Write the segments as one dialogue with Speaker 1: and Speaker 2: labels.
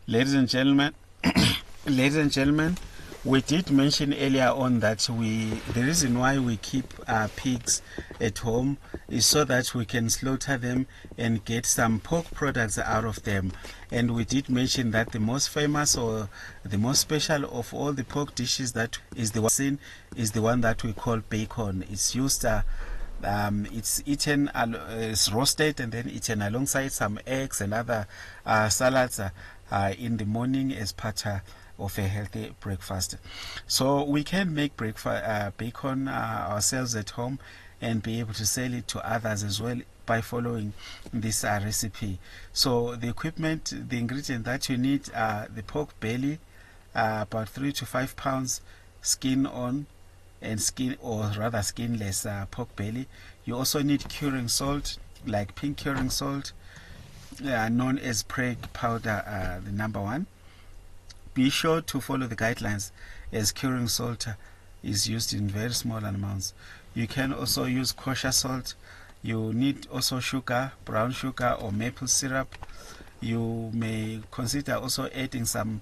Speaker 1: Ladies and gentlemen, ladies and gentlemen, we did mention earlier on that the reason why we keep pigs at home is so that we can slaughter them and get some pork products out of them. And we did mention that the most famous or the most special of all the pork dishes that is the one that we call bacon. It's used it's eaten, it's roasted and then eaten alongside some eggs and other salads in the morning as part of a healthy breakfast. So we can make bacon ourselves at home and be able to sell it to others as well by following this recipe. So the equipment, the ingredient that you need are the pork belly, about 3 to 5 pounds, skin on and skin, or rather skinless pork belly. You also need curing salt, like pink curing salt, known as Prague powder, the number 1. Be sure to follow the guidelines, as curing salt is used in very small amounts. You can also use kosher salt. You need also sugar, brown sugar or maple syrup. You may consider also adding some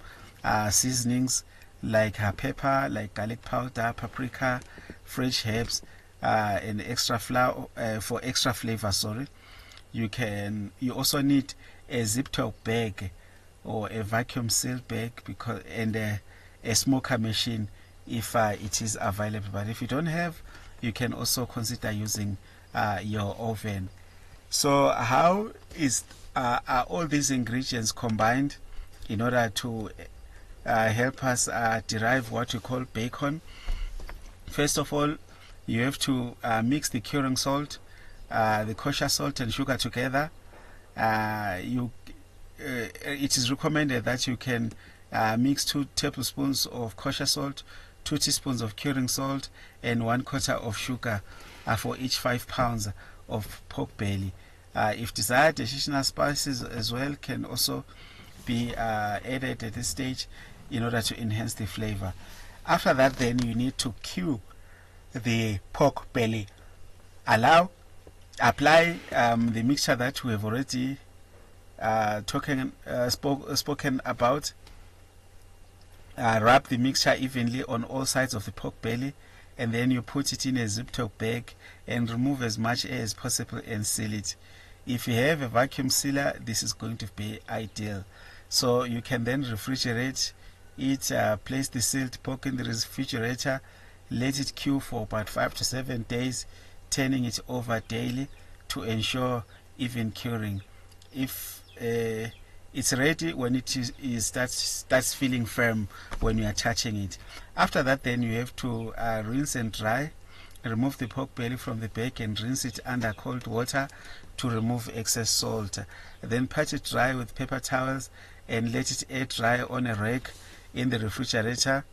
Speaker 1: seasonings like pepper, like garlic powder, paprika, fresh herbs, and extra flour for extra flavor. You also need a zip top bag or a vacuum sealed bag and a smoker machine if it is available. But if you don't have, you can also consider using your oven. So how are all these ingredients combined in order to help us derive what we call bacon? First of all, you have to mix the curing salt, the kosher salt and sugar together. It is recommended that you can mix 2 tablespoons of kosher salt, 2 teaspoons of curing salt, and 1/4 of sugar for each 5 pounds of pork belly. If desired, additional spices as well can also be added at this stage in order to enhance the flavor. After that, then you need to cue the pork belly. Apply the mixture that we have already spoken about. Wrap the mixture evenly on all sides of the pork belly, and then you put it in a zip top bag and remove as much air as possible and seal it. If you have a vacuum sealer, this is going to be ideal. So you can then refrigerate it, place the sealed pork in the refrigerator, let it cue for about 5 to 7 days, turning it over daily to ensure even curing. If it's ready when it starts feeling firm when you are touching it. After that, then you have to rinse and dry. Remove the pork belly from the bag and rinse it under cold water to remove excess salt. Then pat it dry with paper towels and let it air dry on a rack in the refrigerator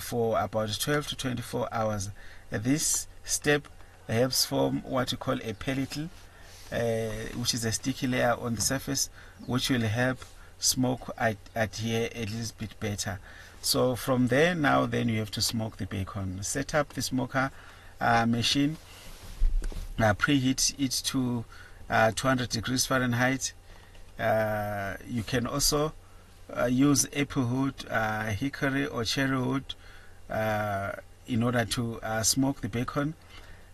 Speaker 1: for about 12 to 24 hours. This step helps form what we call a pellicle, which is a sticky layer on the surface, which will help smoke adhere a little bit better. So from there, now then you have to smoke the bacon. Set up the smoker machine, preheat it to 200 degrees Fahrenheit. You can also use apple wood, hickory or cherry wood in order to smoke the bacon,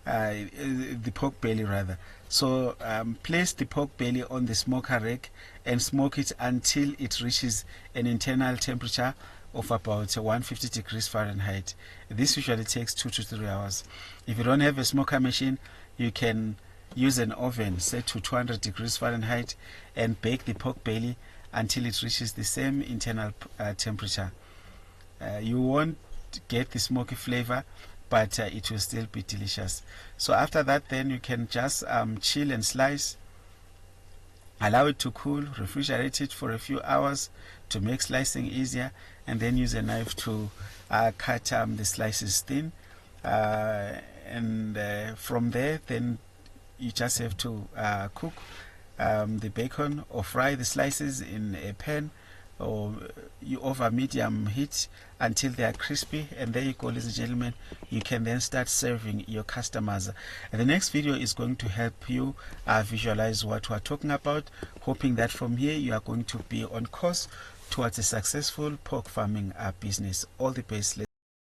Speaker 1: the pork belly rather. So place the pork belly on the smoker rack and smoke it until it reaches an internal temperature of about 150 degrees Fahrenheit. This usually takes 2 to 3 hours. If you don't have a smoker machine, you can use an oven set to 200 degrees Fahrenheit and bake the pork belly until it reaches the same internal temperature. You won't get the smoky flavor, but it will still be delicious. So after that, then you can just chill and slice, allow it to cool, refrigerate it for a few hours to make slicing easier, and then use a knife to cut the slices thin, and from there then you just have to cook the bacon or fry the slices in a pan or you over medium heat until they are crispy, and there you go, ladies and gentlemen. You can then start serving your customers. And the next video is going to help you visualize what we're talking about, hoping that from here you are going to be on course towards a successful pork farming business. All the best.